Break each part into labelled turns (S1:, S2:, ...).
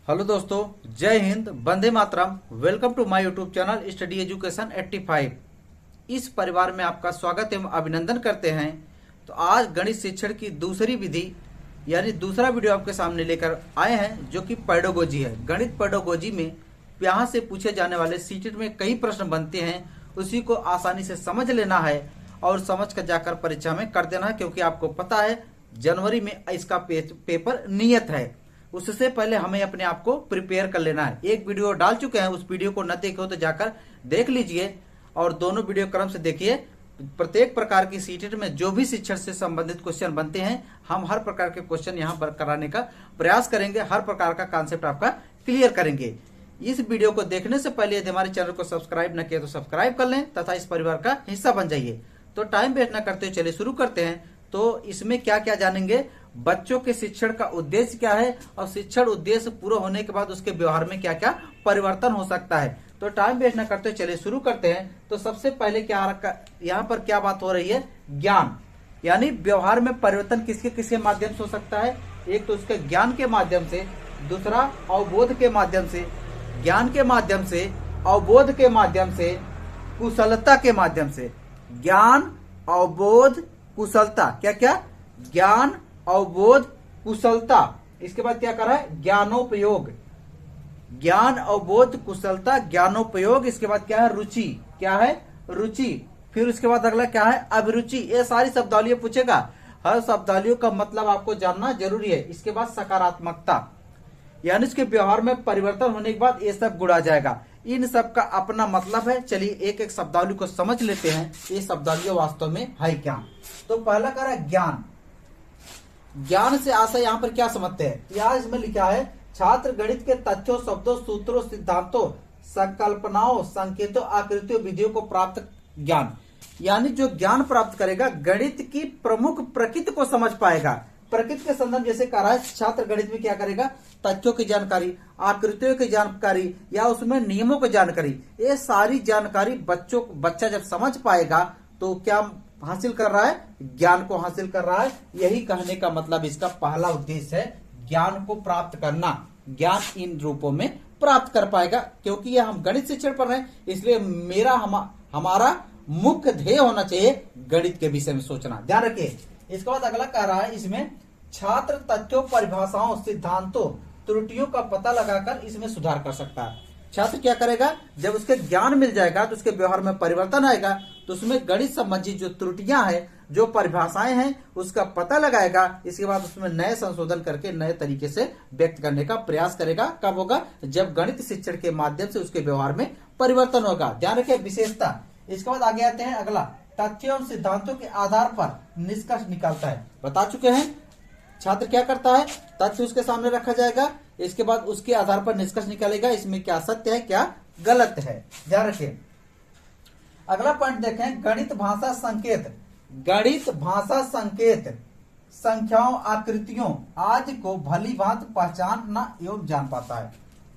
S1: Hello दोस्तों, जय हिंद, वंदे मातरम। Welcome to my YouTube channel study education 85। इस परिवार में आपका स्वागत एवं अभिनंदन करते हैं। तो आज गणित शिक्षण की दूसरी विधि यानी दूसरा वीडियो आपके सामने लेकर आए हैं, जो कि पेडागोजी है। गणित पेडागोजी में यहाँ से पूछे जाने वाले सीटेट में कई प्रश्न बनते हैं, उसी को आसानी से समझ लेना है और समझ कर जाकर परीक्षा में कर देना है, क्योंकि आपको पता है जनवरी में इसका पेपर नियत है। उससे पहले हमें अपने आप को प्रिपेयर कर लेना है। एक वीडियो डाल चुके हैं, उस वीडियो को न देखे हो तो जाकर देख लीजिए और दोनों वीडियो क्रम से देखिए। प्रत्येक प्रकार की सीटेट में जो भी शिक्षण से संबंधित क्वेश्चन बनते हैं, हम हर प्रकार के क्वेश्चन यहाँ पर कराने का प्रयास करेंगे। हर प्रकार का कॉन्सेप्ट आपका क्लियर करेंगे। इस वीडियो को देखने से पहले यदि हमारे चैनल को सब्सक्राइब न किया तो सब्सक्राइब कर लें तथा इस परिवार का हिस्सा बन जाइए। तो टाइम वेस्ट न करते हुए चलिए शुरू करते हैं। तो इसमें क्या क्या जानेंगे, बच्चों के शिक्षण का उद्देश्य क्या है और शिक्षण उद्देश्य पूरा होने के बाद उसके व्यवहार में क्या क्या परिवर्तन हो सकता है। तो टाइम वेस्ट न करते चलिए शुरू करते हैं। तो सबसे पहले क्या यहाँ पर क्या बात हो रही है, ज्ञान यानी व्यवहार में परिवर्तन किसके किसके माध्यम से हो सकता है। एक तो उसके ज्ञान के माध्यम से, दूसरा अवबोध के माध्यम से। ज्ञान के माध्यम से, अवबोध के माध्यम से, कुशलता के माध्यम से। ज्ञान, अवबोध, कुशलता। क्या क्या, ज्ञान, अवबोध, कुशलता। इसके बाद क्या कर रहा है, ज्ञानोपयोग। ज्ञान, अवबोध, कुशलता, ज्ञानोपयोग। इसके बाद क्या है, रुचि। क्या है, रुचि। फिर उसके बाद अगला क्या है, अभिरुचि। ये सारी शब्दावलियां पूछेगा, हर शब्दावलियों का मतलब आपको जानना जरूरी है। इसके बाद सकारात्मकता यानी इसके व्यवहार में परिवर्तन होने के बाद ये सब गुण आ जाएगा। इन सब का अपना मतलब है। चलिए एक एक शब्दावली को समझ लेते हैं, ये शब्दावलियां वास्तव में है क्या। तो पहला कर रहा है ज्ञान। ज्ञान से आशय यहाँ पर क्या समझते हैं, यहाँ इसमें लिखा है छात्र गणित के तथ्यों, शब्दों, सूत्रों, सिद्धांतों, संकल्पनाओं, संकेतों, आकृतियों, विधियों को प्राप्त ज्ञान। यानी जो ज्ञान प्राप्त करेगा, गणित की प्रमुख प्रकृति को समझ पाएगा। प्रकृति के संदर्भ जैसे कह रहा है, छात्र गणित में क्या करेगा, तथ्यों की जानकारी, आकृतियों की जानकारी या उसमें नियमों की जानकारी, ये सारी जानकारी बच्चा जब समझ पाएगा तो क्या हासिल कर रहा है, ज्ञान को हासिल कर रहा है। यही कहने का मतलब इसका पहला उद्देश्य है, ज्ञान को प्राप्त करना। ज्ञान इन रूपों में प्राप्त कर पाएगा। क्योंकि ये हम गणित शिक्षण पढ़ रहे हैं, इसलिए हमारा मुख्य ध्येय होना चाहिए गणित के विषय में सोचना। ध्यान रखिए। इसके बाद अगला कह रहा है, इसमें छात्र तथ्यों, परिभाषाओं, सिद्धांतों, त्रुटियों का पता लगाकर इसमें सुधार कर सकता है। छात्र क्या करेगा, जब उसके ज्ञान मिल जाएगा तो उसके व्यवहार में परिवर्तन आएगा, तो उसमें गणित संबंधी जो त्रुटियां हैं, जो परिभाषाएं हैं, उसका पता लगाएगा। इसके बाद उसमें नए संशोधन करके नए तरीके से व्यक्त करने का प्रयास करेगा। कब होगा, जब गणित शिक्षण के माध्यम से उसके व्यवहार में परिवर्तन होगा। ध्यान रखिए, विशेषता। इसके बाद आगे आते हैं, अगला तथ्यों और सिद्धांतों के आधार पर निष्कर्ष निकालता है। बता चुके हैं छात्र क्या करता है, तथ्य उसके सामने रखा जाएगा, इसके बाद उसके आधार पर निष्कर्ष निकालेगा, इसमें क्या सत्य है क्या गलत है। ध्यान रखिए। अगला पॉइंट देखें, गणित भाषा संकेत। गणित भाषा संकेत संख्याओं, आकृतियों आदि को भली भांति पहचानना एवं जान पाता है।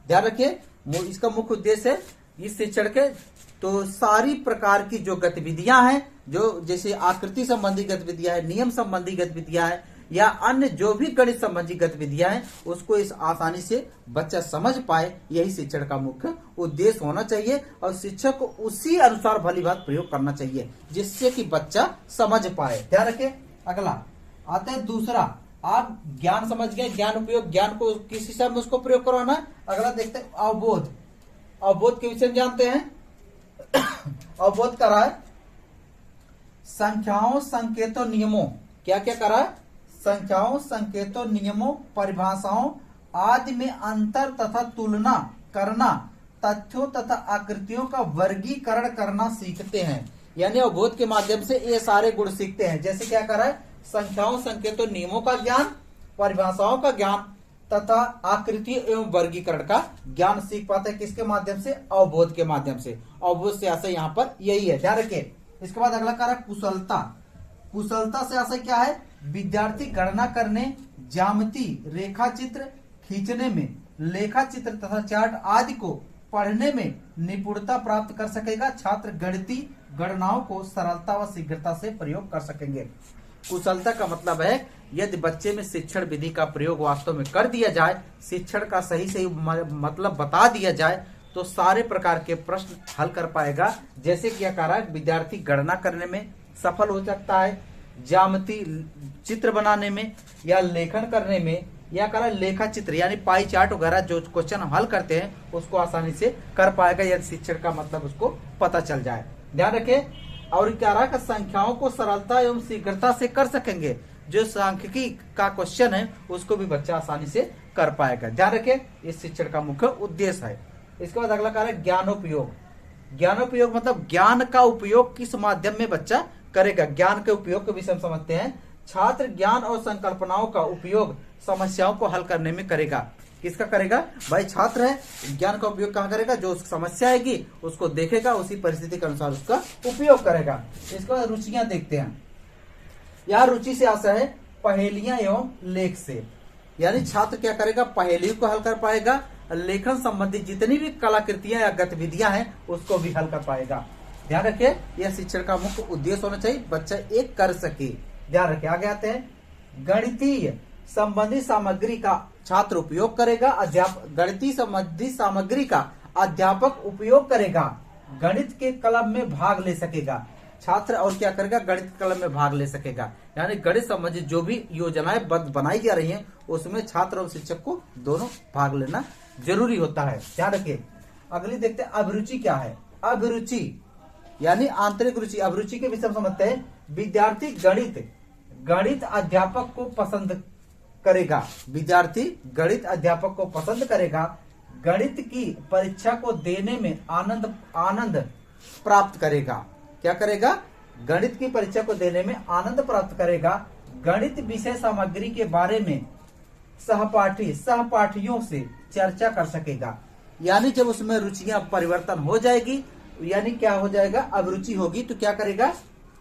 S1: ध्यान रखिए, इसका मुख्य उद्देश्य है इस शिक्षण के, तो सारी प्रकार की जो गतिविधियां हैं, जो जैसे आकृति संबंधी गतिविधियां है, नियम संबंधी गतिविधियां है या अन्य जो भी गणित संबंधी गतिविधियां हैं, उसको इस आसानी से बच्चा समझ पाए, यही शिक्षण का मुख्य उद्देश्य होना चाहिए। और शिक्षक को उसी अनुसार भली बात प्रयोग करना चाहिए, जिससे कि बच्चा समझ पाए। ध्यान रखें। अगला आते हैं दूसरा, आप ज्ञान समझ गए, ज्ञान उपयोग, ज्ञान को किस हिसाब में उसको प्रयोग करवाना है। अगला देखते हैं अवबोध। अवबोध के विषय में जानते हैं। अवबोध कर रहा है संख्याओं, संकेतों, नियमों। क्या क्या कर रहा है, संख्याओं, संकेतों, नियमों, परिभाषाओं आदि में अंतर तथा तुलना करना, तथ्यों तथा आकृतियों का वर्गीकरण करना सीखते हैं। यानी अवबोध के माध्यम से ये सारे गुण सीखते हैं। जैसे क्या कर रहा है, संख्याओं, संकेतों, नियमों का ज्ञान, परिभाषाओं का ज्ञान तथा आकृति एवं वर्गीकरण का ज्ञान सीख पाते हैं। किसके माध्यम से, अवबोध के माध्यम से। अवबोध से आशय यहाँ पर यही है। ध्यान रखिए। इसके बाद अगला कार्य कुशलता। कुशलता से आशय क्या है, विद्यार्थी गणना करने, ज्यामिति, रेखा चित्र खींचने में, लेखा चित्र तथा चार्ट आदि को पढ़ने में निपुणता प्राप्त कर सकेगा। छात्र गणितीय गणनाओं को सरलता व शीघ्रता से प्रयोग कर सकेंगे। कुशलता का मतलब है यदि बच्चे में शिक्षण विधि का प्रयोग वास्तव में कर दिया जाए, शिक्षण का सही सही मतलब बता दिया जाए, तो सारे प्रकार के प्रश्न हल कर पाएगा। जैसे कि कह रहा है विद्यार्थी गणना करने में सफल हो सकता है, ज्यामिति चित्र बनाने में या लेखन करने में, या कह रहा है लेखा चित्र यानी पाई चार्ट वगैरह जो क्वेश्चन हम हल करते हैं उसको आसानी से कर पाएगा यदि शिक्षण का मतलब उसको पता चल जाए। ध्यान रखें। और क्या रहा कि संख्याओं को सरलता एवं शीघ्रता से कर सकेंगे, जो सांख्यिकी का क्वेश्चन है उसको भी बच्चा आसानी से कर पाएगा। ध्यान रखें, इस शिक्षण का मुख्य उद्देश्य है। इसके बाद अगला कार्य ज्ञानोपयोग। ज्ञानोपयोग मतलब ज्ञान का उपयोग किस माध्यम में बच्चा करेगा। ज्ञान के उपयोग के विषय में समझते हैं। छात्र ज्ञान और संकल्पनाओं का उपयोग समस्याओं को हल करने में करेगा। किसका करेगा? भाई छात्र है, ज्ञान का उपयोग कहाँ करेगा? जो समस्या आएगी उसको देखेगा, उसी परिस्थिति के अनुसार उसका उपयोग करेगा। इसके बाद रुचियां देखते हैं। यह रुचि से आशा है पहेलियां एवं लेख से, यानी छात्र क्या करेगा? पहेलियों को हल कर पाएगा, लेखन संबंधी जितनी भी कलाकृतियां या गतिविधियां हैं उसको भी हल कर पाएगा। ध्यान रखिए, यह शिक्षण का मुख्य उद्देश्य होना चाहिए, बच्चा एक कर सके। ध्यान रखिए। आगे आते हैं। गणितीय संबंधी सामग्री का छात्र उपयोग करेगा, गणितीय संबंधी सामग्री का अध्यापक उपयोग करेगा, गणित के क्लब में भाग ले सकेगा। छात्र और क्या करेगा? गणित क्लब में भाग ले सकेगा, यानी गणित संबंधी जो भी योजनाएं बनाई जा रही हैं उसमें छात्र और शिक्षक को दोनों भाग लेना जरूरी होता है। ध्यान रखिए। अगली देखते हैं अभिरुचि क्या है। अभिरुचि यानी आंतरिक रुचि। अभिरुचि के विषय में समझते हैं। विद्यार्थी गणित अध्यापक को पसंद करेगा। विद्यार्थी गणित अध्यापक को पसंद करेगा, गणित की परीक्षा को देने में आनंद प्राप्त करेगा। क्या करेगा? गणित की परीक्षा को देने में आनंद प्राप्त करेगा। गणित विषय सामग्री के बारे में सहपाठियों से चर्चा कर सकेगा। यानी जब उसमें रुचियां परिवर्तन हो जाएगी, यानी क्या हो जाएगा? अभिरुचि होगी तो क्या करेगा?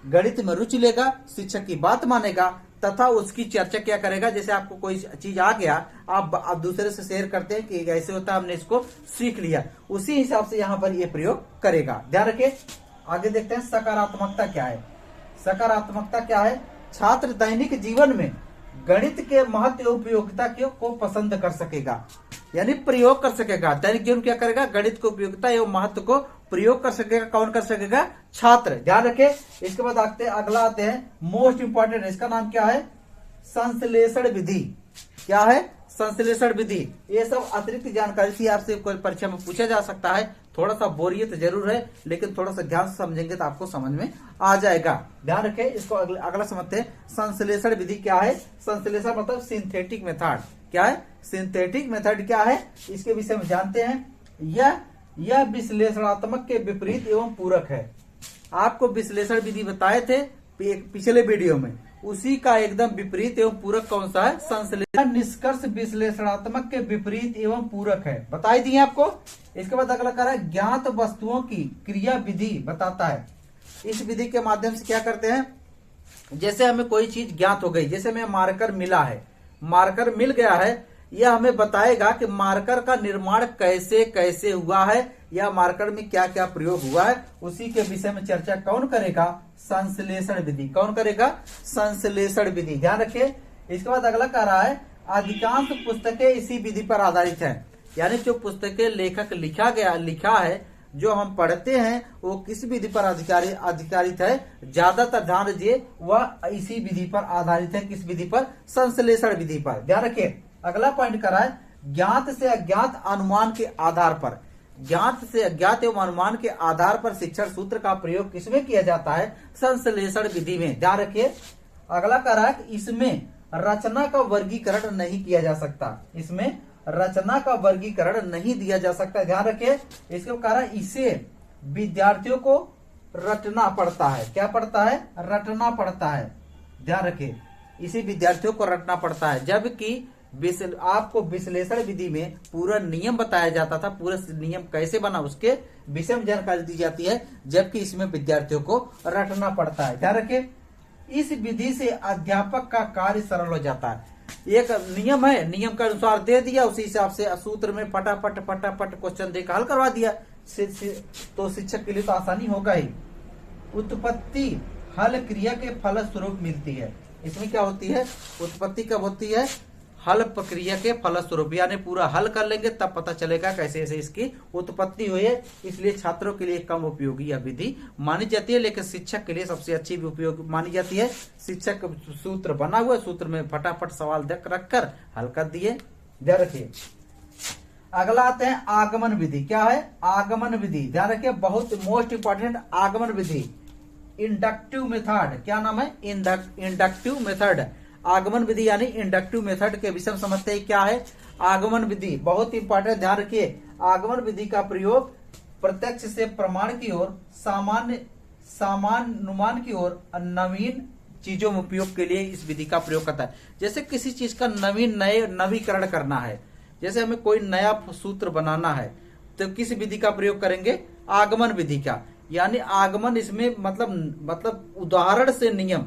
S1: गणित में रुचि लेगा, शिक्षक की बात मानेगा तथा उसकी चर्चा क्या करेगा? जैसे आपको कोई चीज आ गया, आप दूसरे से शेयर करते हैं कि ऐसे होता है, हमने इसको सीख लिया, उसी हिसाब से यहाँ पर ये प्रयोग करेगा। ध्यान रखिए। आगे देखते हैं सकारात्मकता क्या है। सकारात्मकता क्या है? छात्र दैनिक जीवन में गणित के महत्व एवं उपयोगिता को पसंद कर सकेगा, यानी प्रयोग कर सकेगा। दैनिक जीवन क्या करेगा? गणित की उपयोगिता एवं महत्व को प्रयोग कर सकेगा। कौन कर सकेगा? छात्र। ध्यान रखें। इसके बाद अगला आते हैं मोस्ट इंपॉर्टेंट। इसका नाम क्या है? संश्लेषण विधि। क्या है? संश्लेषण विधि। ये सब अतिरिक्त जानकारी थी, आपसे कोई परीक्षा में पूछा जा सकता है। थोड़ा सा बोरियत जरूर है, लेकिन थोड़ा सा ध्यान से समझेंगे तो आपको समझ में आ जाएगा। ध्यान रखें। इसको अगला समझते हैं। संश्लेषण विधि क्या है? संश्लेषण मतलब सिंथेटिक मेथड। क्या है? सिंथेटिक मेथड क्या है? इसके विषय में जानते हैं। यह विश्लेषणात्मक के विपरीत एवं पूरक है। आपको विश्लेषण विधि बताए थे पिछले वीडियो में, उसी का एकदम विपरीत एवं पूरक कौन सा है? संश्लेषण। निष्कर्ष विश्लेषणात्मक के विपरीत एवं पूरक है, बताई दिए आपको। इसके बाद अगला कह रहा है ज्ञात वस्तुओं की क्रिया विधि बताता है। इस विधि के माध्यम से क्या करते हैं? जैसे हमें कोई चीज ज्ञात हो गई, जैसे हमें मार्कर मिला है, मार्कर मिल गया है, यह हमें बताएगा कि मार्कर का निर्माण कैसे कैसे हुआ है या मार्कर में क्या क्या प्रयोग हुआ है। उसी के विषय में चर्चा कौन करेगा? संश्लेषण विधि। कौन करेगा? संश्लेषण विधि। ध्यान रखिए। इसके बाद अगला कह रहा है अधिकांश पुस्तकें इसी विधि पर आधारित हैं, यानी जो पुस्तकें लेखक लिखा है जो हम पढ़ते हैं वो किस विधि पर आधारित है? ज्यादातर ध्यान दीजिए, वह इसी विधि पर आधारित है। किस विधि पर? संश्लेषण विधि पर। ध्यान रखिए। अगला पॉइंट कर रहा है ज्ञात से अज्ञात अनुमान के आधार पर। ज्ञात से अज्ञात एवं अनुमान के आधार पर शिक्षण सूत्र का प्रयोग किसमें किया जाता है? संश्लेषण विधि में। ध्यान रखिए। अगला कह रहा है इसमें रचना का वर्गीकरण नहीं किया जा सकता। इसमें रचना का वर्गीकरण नहीं दिया जा सकता। ध्यान रखिए। इसके कारण इसे विद्यार्थियों को रटना पड़ता है। क्या पड़ता है? रटना पड़ता है। ध्यान रखिए, इसी विद्यार्थियों को रटना पड़ता है, जबकि आपको विश्लेषण विधि में पूरा नियम बताया जाता था, पूरा नियम कैसे बना उसके विषय में जानकारी दी जाती है, जबकि इसमें विद्यार्थियों को रटना पड़ता है। ध्यान रखिए। इस विधि से अध्यापक का कार्य सरल हो जाता है। एक नियम है, नियम के अनुसार दे दिया, उसी हिसाब से सूत्र में फटाफट क्वेश्चन देकर हल करवा दिया, तो शिक्षक के लिए तो आसानी होगा ही। उत्पत्ति हल क्रिया के फलस्वरूप मिलती है। इसमें क्या होती है, उत्पत्ति कब होती है, हल प्रक्रिया के फलस्वरूप, यानी पूरा हल कर लेंगे तब पता चलेगा कैसे कैसे इसकी उत्पत्ति हुई है। इसलिए छात्रों के लिए कम उपयोगी यह विधि मानी जाती है, लेकिन शिक्षक के लिए सबसे अच्छी भी उपयोग मानी जाती है। शिक्षक सूत्र बना हुआ, सूत्र में फटाफट सवाल रखकर हल कर दिए। ध्यान रखिए। अगला आते हैं आगमन विधि। क्या है, आगमन विधि। ध्यान रखिए, बहुत मोस्ट इंपॉर्टेंट आगमन विधि, इंडक्टिव मेथड। क्या नाम है, इंडक्टिव मेथड। आगमन विधि यानी इंडक्टिव मेथड के विषय में समझते हैं क्या है आगमन विधि, बहुत इंपॉर्टेंट। ध्यान रखिए, आगमन विधि का प्रयोग प्रत्यक्ष से प्रमाण की ओर, सामान्य अनुमान की ओर, नवीन चीजों में उपयोग के लिए इस विधि का प्रयोग करता है। जैसे किसी चीज का नवीकरण करना है, जैसे हमें कोई नया सूत्र बनाना है तो किस विधि का प्रयोग करेंगे, आगमन विधि का। यानी आगमन इसमें मतलब उदाहरण से नियम,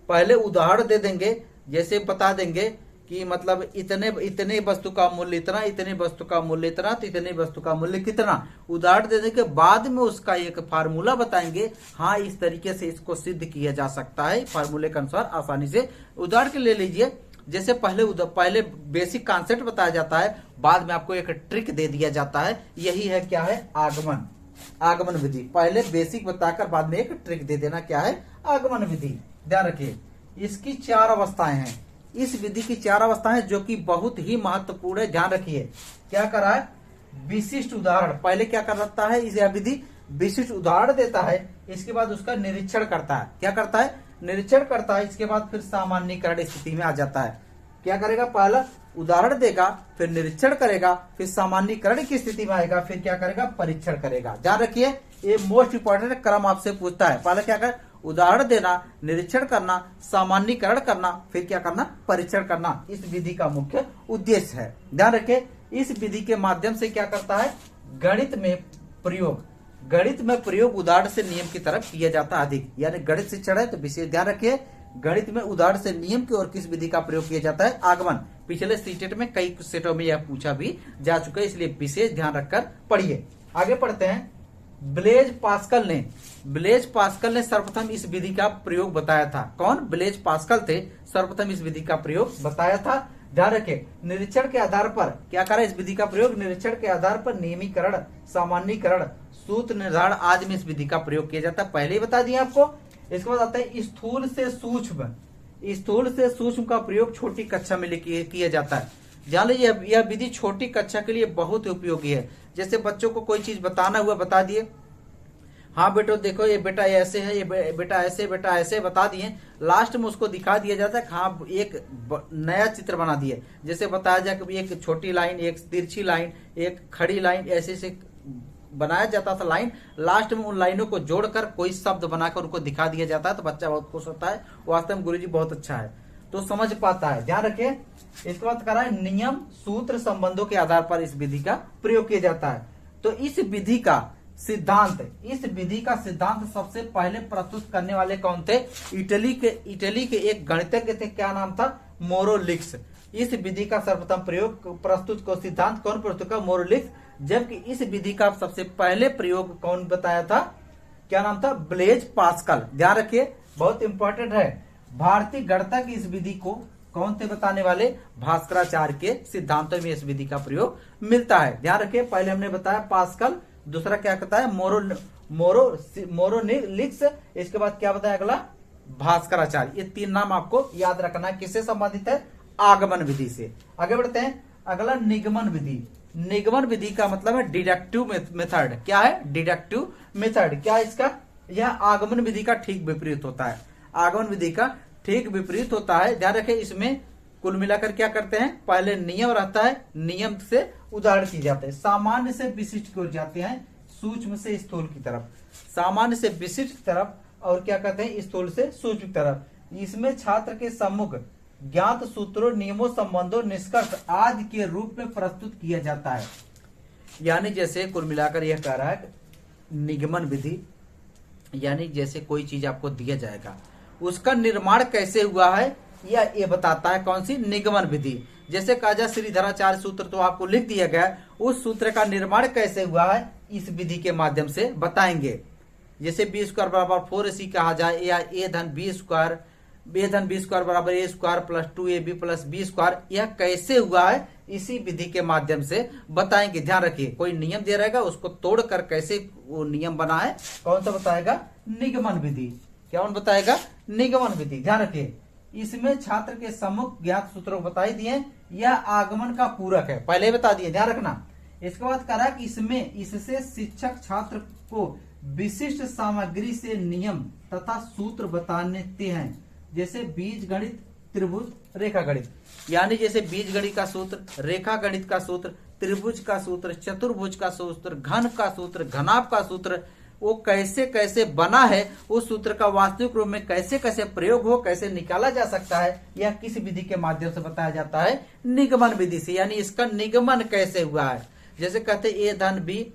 S1: पहले उदाहरण दे देंगे, जैसे बता देंगे कि मतलब इतने वस्तु का मूल्य इतना, इतने वस्तु का मूल्य इतना, तो इतने वस्तु का मूल्य कितना, उदाहरण दे देंगे। बाद में उसका एक फार्मूला बताएंगे, हाँ इस तरीके से इसको सिद्ध किया जा सकता है, फार्मूले के अनुसार आसानी से। उदाहरण के ले लीजिए, जैसे पहले बेसिक कॉन्सेप्ट बताया जाता है, बाद में आपको एक ट्रिक दे दिया जाता है। यही है क्या है, आगमन विधि। पहले बेसिक बताकर बाद में एक ट्रिक दे देना, क्या है, आगमन विधि। ध्यान रखिए, इसकी 4 अवस्थाएं हैं। इस विधि की 4 अवस्थाएं जो कि बहुत ही महत्वपूर्ण है। ध्यान रखिए, क्या करा है, विशिष्ट उदाहरण। पहले क्या करता है, इस विधि विशिष्ट उदाहरण देता है, इसके बाद उसका निरीक्षण करता है। क्या करता है, निरीक्षण करता है, इसके बाद फिर सामान्यीकरण स्थिति में आ जाता है। क्या करेगा, पहला उदाहरण देगा, फिर निरीक्षण करेगा, फिर सामान्यीकरण की स्थिति में आएगा, फिर क्या करेगा, परीक्षण करेगा। ध्यान रखिए, ये मोस्ट इंपॉर्टेंट क्रम आपसे पूछता है। पहले क्या कर, उदाहरण देना, निरीक्षण करना, सामान्यीकरण करना, फिर क्या करना, परीक्षण करना। इस विधि का मुख्य उद्देश्य है। ध्यान रखिए, इस विधि के माध्यम से क्या करता है, गणित में प्रयोग उदाहरण से नियम की तरफ किया जाता है अधिक। यानी गणित शिक्षण है तो विशेष ध्यान रखिए, गणित में उदाहरण से नियम की ओर किस विधि का प्रयोग किया जाता है, आगमन। पिछले सीटेट में कई सेटों में यह पूछा भी जा चुका है, इसलिए विशेष ध्यान रखकर पढ़िए। आगे पढ़ते हैं। ब्लेज पास्कल ने सर्वप्रथम इस विधि का प्रयोग बताया था। कौन, ब्लेज पास्कल थे, सर्वप्रथम इस विधि का प्रयोग बताया था। ध्यान रखें, निरीक्षण के आधार पर क्या करा इस विधि का प्रयोग, निरीक्षण के आधार पर नियमीकरण, सामान्यीकरण, सूत्र निर्धारण आदि में इस विधि का प्रयोग किया जाता है। पहले ही बता दिया आपको। इसके बाद आता है स्थूल से सूक्ष्म का प्रयोग छोटी कक्षा में किया जाता है। ध्यान लीजिए, यह विधि छोटी कक्षा के लिए बहुत उपयोगी है। जैसे बच्चों को कोई चीज बताना हुआ, बता दिए, हाँ बेटो देखो ये बेटा ऐसे है, ये बेटा ऐसे बता दिए, लास्ट में उसको दिखा दिया जाता है। हाँ, एक नया चित्र बना दिए, जैसे बताया जाए कि एक छोटी लाइन, एक तिरछी लाइन, एक खड़ी लाइन, ऐसे से बनाया जाता था लाइन। लास्ट में उन लाइनों को जोड़कर कोई शब्द बनाकर उनको दिखा दिया जाता है, तो बच्चा बहुत खुश होता है, वास्तव में गुरुजी बहुत अच्छा है, तो समझ पाता है। ध्यान रखिए, इसके बाद करा है नियम, सूत्र, संबंधों के आधार पर इस विधि का प्रयोग किया जाता है। तो इस विधि का सिद्धांत सबसे पहले प्रस्तुत करने वाले कौन थे, इटली के एक गणितज्ञ थे। क्या नाम था, मोरोलिक्स। इस विधि का सर्वप्रथम सिद्धांत कौन प्रस्तुत का, मोरोलिक्स। जबकि इस विधि का सबसे पहले प्रयोग कौन बताया था, क्या नाम था, ब्लेज पास्कल। ध्यान रखिए, बहुत इंपॉर्टेंट है। भारतीय गणितज्ञ इस विधि को कौन थे बताने वाले, भास्कराचार्य के सिद्धांतों में इस विधि का प्रयोग मिलता है। ध्यान रखिए, पहले हमने बताया पास्कल, दूसरा क्या कहता है, मोरोलिक्स, इसके बाद क्या बताया अगला, भास्कराचार्य। ये 3 नाम आपको याद रखना है, किससे संबंधित है, आगमन विधि से। आगे बढ़ते हैं, अगला निगमन विधि का मतलब है डिडक्टिव मेथड। क्या है, डिडक्टिव मेथड। क्या इसका, यह आगमन विधि का ठीक विपरीत होता है। आगमन विधि का ठीक विपरीत होता है। ध्यान रखें, इसमें कुल मिलाकर क्या करते हैं, पहले नियम रहता है, नियम से उदाहरण किए जाते हैं, सामान्य से विशिष्ट की ओर जाते हैं, सूक्ष्म से स्थूल की तरफ, सामान्य से विशिष्ट की तरफ, और क्या कहते हैं, स्थूल से सूक्ष्म की तरफ। इसमें छात्र के सम्मुख ज्ञात सूत्रों, नियमों, संबंधों, निष्कर्ष आदि के रूप में प्रस्तुत किया जाता है। यानी जैसे कुल मिलाकर यह कह रहा है, निगमन विधि यानी जैसे कोई चीज आपको दिया जाएगा, उसका निर्माण कैसे हुआ है, या ये बताता है। कौन सी, निगमन विधि। जैसे कहा जाए श्रीधराचार्य सूत्र तो आपको लिख दिया गया, उस सूत्र का निर्माण कैसे हुआ है इस विधि के माध्यम से बताएंगे। जैसे b² = 4ac कहा जाए, या a धन b² ए धन बी स्क्वायर बराबर A square plus 2ab plus B square, यह कैसे हुआ है इसी विधि के माध्यम से बताएंगे। ध्यान रखिए, कोई नियम दे रहेगा उसको तोड़कर कैसे वो नियम बना है, कौन सा बताएगा, निगमन विधि। क्या बताएगा, निगमन विधि। ध्यान रखिए, इसमें छात्र के सम्मुख ज्ञात सूत्रों को बता दिए, यह आगमन का पूरक है, पहले बता दिए, ध्यान रखना। इसके बाद करा कि इससे शिक्षक छात्र को विशिष्ट सामग्री से नियम तथा सूत्र बताते हैं, जैसे बीज गणित, त्रिभुज, रेखा गणित। यानी जैसे बीज गणित का सूत्र, रेखा गणित का सूत्र, त्रिभुज का सूत्र, चतुर्भुज का सूत्र, घन का सूत्र, घनाभ का सूत्र, वो कैसे कैसे बना है, उस सूत्र का वास्तविक रूप में कैसे कैसे प्रयोग हो, कैसे निकाला जा सकता है, यह किस विधि के माध्यम से बताया जाता है, निगमन विधि से। यानी इसका निगमन कैसे हुआ है, जैसे कहते ए धन बी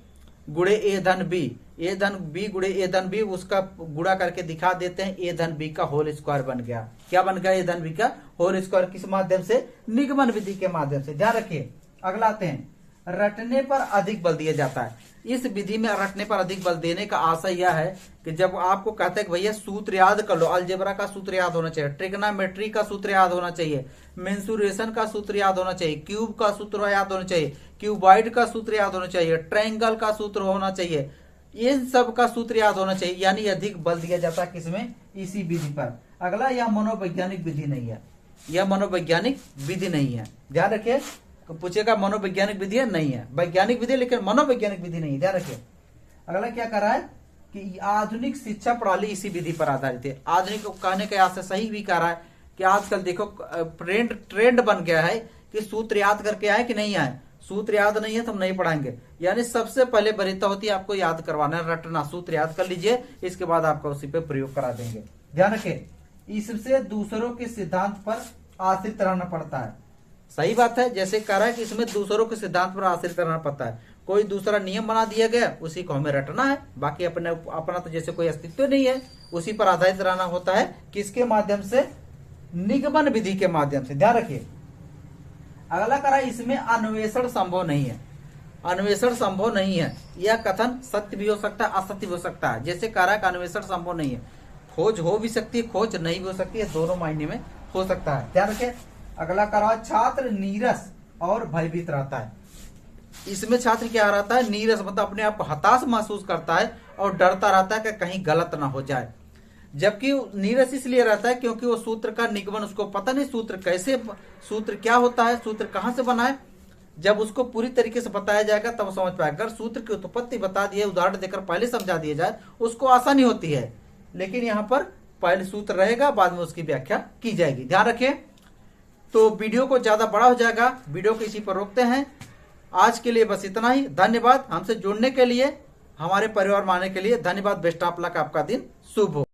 S1: गुणे ए धन बी, ए धन बी गुणे ए धन बी, उसका गुणा करके दिखा देते हैं, ए धन बी का होल स्क्वायर बन गया। क्या बन गया, ए धन बी का होल स्क्वायर, किस माध्यम से, निगमन विधि के माध्यम से। ध्यान रखिए, अगला आते हैं, रटने पर अधिक बल दिया जाता है। इस विधि में रटने पर अधिक बल देने का आशय यह है कि जब आपको कहते हैं कि भैया सूत्र याद कर लो, अलजेब्रा का सूत्र याद होना चाहिए, ट्रिग्नोमेट्री का सूत्र याद होना चाहिए, मेंसुरेशन का सूत्र याद होना चाहिए, क्यूब का सूत्र याद होना चाहिए, क्यूबॉइड का सूत्र याद होना चाहिए, ट्रायंगल का सूत्र होना चाहिए, इन सब का सूत्र याद होना चाहिए। यानी अधिक बल दिया जाता है किसमें, इसी विधि पर। अगला, यह मनोवैज्ञानिक विधि नहीं है, यह मनोवैज्ञानिक विधि नहीं है। ध्यान रखिए, पूछेगा मनोवैज्ञानिक विधि नहीं है, वैज्ञानिक विधि लेकिन मनोवैज्ञानिक विधि नहीं है। ध्यान रखिए, अगला क्या कर रहा है कि आधुनिक शिक्षा प्रणाली इसी विधि पर आधारित है। आधुनिक कहने के यहाँ से सही भी कह रहा है कि आजकल देखो ट्रेंड बन गया है कि सूत्र याद करके आए कि नहीं आए, सूत्र याद नहीं है तो हम नहीं पढ़ाएंगे। यानी सबसे पहले वरीयता होती है आपको याद करवाना है, रटना, सूत्र याद कर लीजिए, इसके बाद आपका उसी पे प्रयोग करा देंगे। ध्यान रखिए, इससे दूसरों के सिद्धांत पर आश्रित रहना पड़ता है। सही बात है, जैसे कह रहा है कि इसमें दूसरों के सिद्धांत पर आश्रित रहना पड़ता है, कोई दूसरा नियम बना दिया गया उसी को हमें रटना है, बाकी अपना तो जैसे कोई अस्तित्व नहीं है, उसी पर आधारित रहना होता है। किसके माध्यम से, निगमन विधि के माध्यम से। ध्यान रखिए, अगला करा, इसमें अन्वेषण संभव नहीं है। अन्वेषण संभव नहीं है, यह कथन सत्य भी हो सकता है, असत्य भी हो सकता है। जैसे कह रहा है कि अन्वेषण संभव नहीं है, खोज हो भी सकती है, खोज नहीं भी हो सकती है, दोनों मायने में हो सकता है। ध्यान रखिए, अगला करा, छात्र नीरस और भयभीत रहता है। इसमें छात्र क्या रहता है, नीरस, मतलब अपने आप को हताश महसूस करता है और डरता रहता है कि कहीं गलत ना हो जाए। जबकि नीरस इसलिए रहता है क्योंकि वो सूत्र का निगमन उसको पता नहीं, सूत्र कैसे, सूत्र क्या होता है, सूत्र कहां से बना है। जब उसको पूरी तरीके से बताया जाएगा तब समझ पाएगा। अगर सूत्र की उत्पत्ति बता दिए, उदाहरण देकर पहले समझा दिया जाए, उसको आसानी होती है। लेकिन यहाँ पर पहले सूत्र रहेगा, बाद में उसकी व्याख्या की जाएगी। ध्यान रखिए, तो वीडियो को ज्यादा बड़ा हो जाएगा, वीडियो को इसी पर रोकते हैं। आज के लिए बस इतना ही। धन्यवाद हमसे जुड़ने के लिए, हमारे परिवार में आने के लिए धन्यवाद। बेस्ट ऑफ लक, आपका दिन शुभ हो।